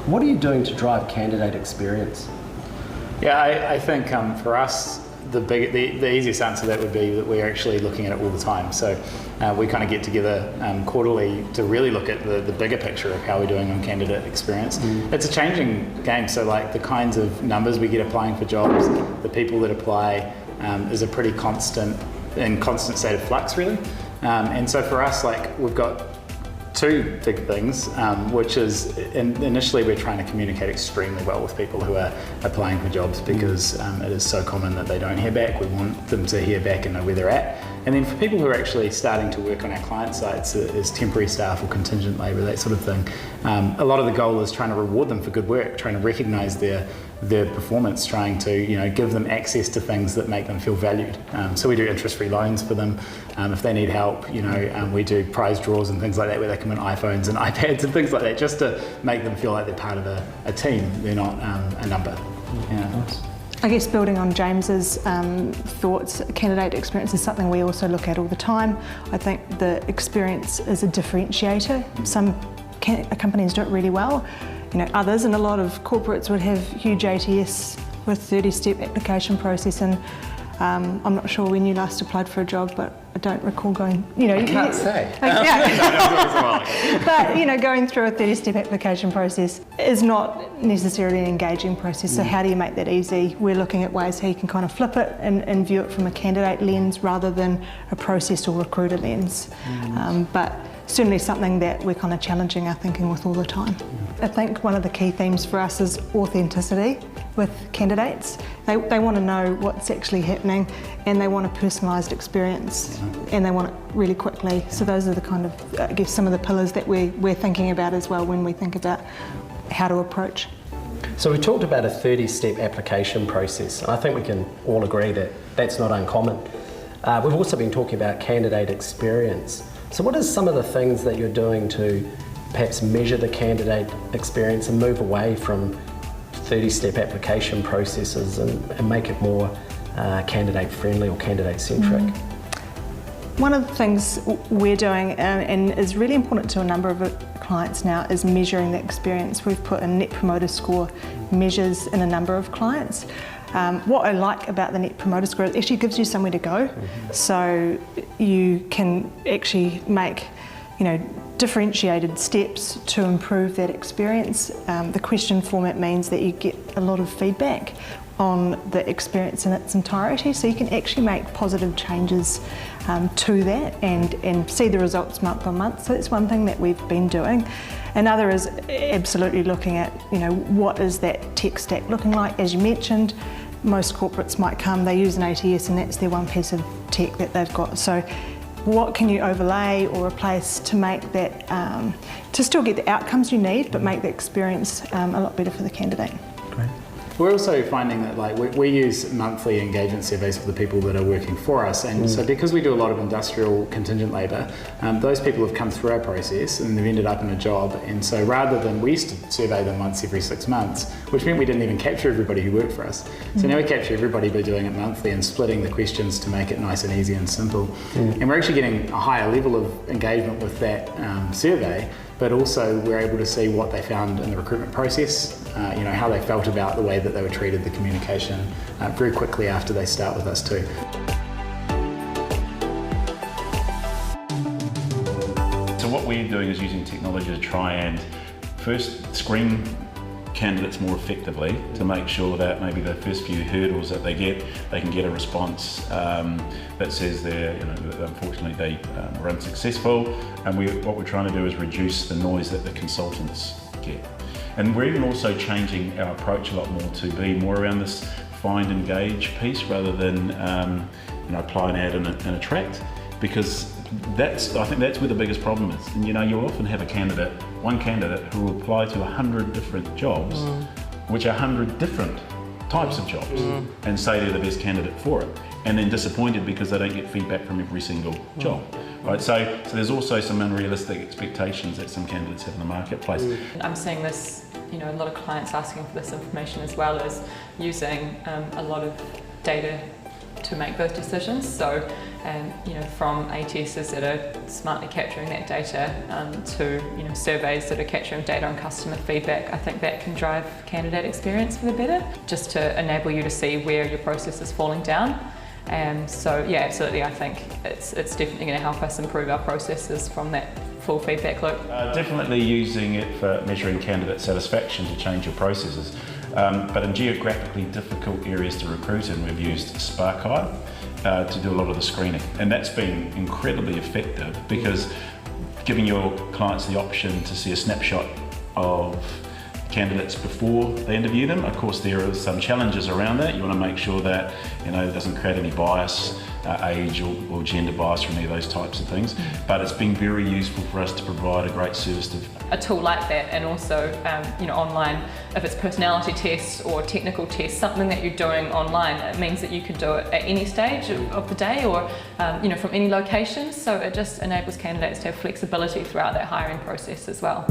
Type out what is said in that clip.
What are you doing to drive candidate experience? Yeah, I think for us, the easiest answer to that would be that we're actually looking at it all the time. So we kind of get together quarterly to really look at the bigger picture of how we're doing on candidate experience. It's a changing game, so like the kinds of numbers we get applying for jobs, the people that apply is a pretty constant state of flux really. And so for us, like we've got two big things, which is initially we're trying to communicate extremely well with people who are applying for jobs because it is so common that they don't hear back. We want them to hear back and know where they're at. And then for people who are actually starting to work on our client sites as temporary staff or contingent labour, that sort of thing, a lot of the goal is trying to reward them for good work, trying to recognise their performance, trying to give them access to things that make them feel valued. So we do interest-free loans for them. If they need help, we do prize draws and things like that where they can win iPhones and iPads and things like that, just to make them feel like they're part of a team. They're not a number. Yeah. Nice. I guess building on James's thoughts, candidate experience is something we also look at all the time. I think the experience is a differentiator. Some companies do it really well. Others, and a lot of corporates would have huge ATS with 30-step application process, and I'm not sure when you last applied for a job, but I don't recall going, I can't say. But, going through a 30-step application process is not necessarily an engaging process, so how do you make that easy? We're looking at ways how you can kind of flip it and view it from a candidate lens rather than a process or recruiter lens. But certainly something that we're kind of challenging our thinking with all the time. I think one of the key themes for us is authenticity with candidates. They want to know what's actually happening, and they want a personalised experience, and they want it really quickly. So those are the kind of, I guess, some of the pillars that we're thinking about as well when we think about how to approach. So we talked about a 30-step application process. I think we can all agree that that's not uncommon. We've also been talking about candidate experience. So what are some of the things that you're doing to perhaps measure the candidate experience and move away from 30-step application processes and make it more candidate-friendly or candidate-centric? One of the things we're doing and is really important to a number of clients now is measuring the experience. We've put in Net Promoter Score measures in a number of clients. What I like about the Net Promoter Score is it actually gives you somewhere to go. So you can actually make, differentiated steps to improve that experience. The question format means that you get a lot of feedback on the experience in its entirety, so you can actually make positive changes to that and see the results month on month. So that's one thing that we've been doing. Another is absolutely looking at, what is that tech stack looking like? As you mentioned, most corporates might come, they use an ATS and that's their one piece of tech that they've got. So what can you overlay or replace to make that, to still get the outcomes you need, but make the experience a lot better for the candidate? Great. We're also finding that we use monthly engagement surveys for the people that are working for us, and so because we do a lot of industrial contingent labour, those people have come through our process and they've ended up in a job, and so rather than, we used to survey them once every 6 months, which meant we didn't even capture everybody who worked for us. So now we capture everybody by doing it monthly and splitting the questions to make it nice and easy and simple. And we're actually getting a higher level of engagement with that survey, but also we're able to see what they found in the recruitment process, how they felt about the way that they were treated, the communication, very quickly after they start with us too. So what we're doing is using technology to try and first screen candidates more effectively to make sure that maybe the first few hurdles that they can get a response that says that unfortunately they were unsuccessful, and what we're trying to do is reduce the noise that the consultants get. And we're even also changing our approach a lot more to be more around this find engage piece rather than apply an ad and attract, because I think that's where the biggest problem is. And you'll often have one candidate who will apply to 100 different jobs, which are 100 different types of jobs, and say they're the best candidate for it, and then disappointed because they don't get feedback from every single job. Right, so there's also some unrealistic expectations that some candidates have in the marketplace. I'm seeing this, a lot of clients asking for this information as well as using a lot of data to make those decisions. So from ATSs that are smartly capturing that data to surveys that are capturing data on customer feedback. I think that can drive candidate experience for the better, just to enable you to see where your process is falling down. So yeah, absolutely, I think it's definitely going to help us improve our processes from that full feedback loop. Definitely using it for measuring candidate satisfaction to change your processes. But in geographically difficult areas to recruit in, we've used SparkEye to do a lot of the screening. And that's been incredibly effective because giving your clients the option to see a snapshot of candidates before they interview them. Of course, there are some challenges around that. You want to make sure that it doesn't create any bias, age or gender bias or any of those types of things. But it's been very useful for us to provide a great service to a tool like that, and also online, if it's personality tests or technical tests, something that you're doing online, it means that you can do it at any stage of the day or from any location. So it just enables candidates to have flexibility throughout that hiring process as well.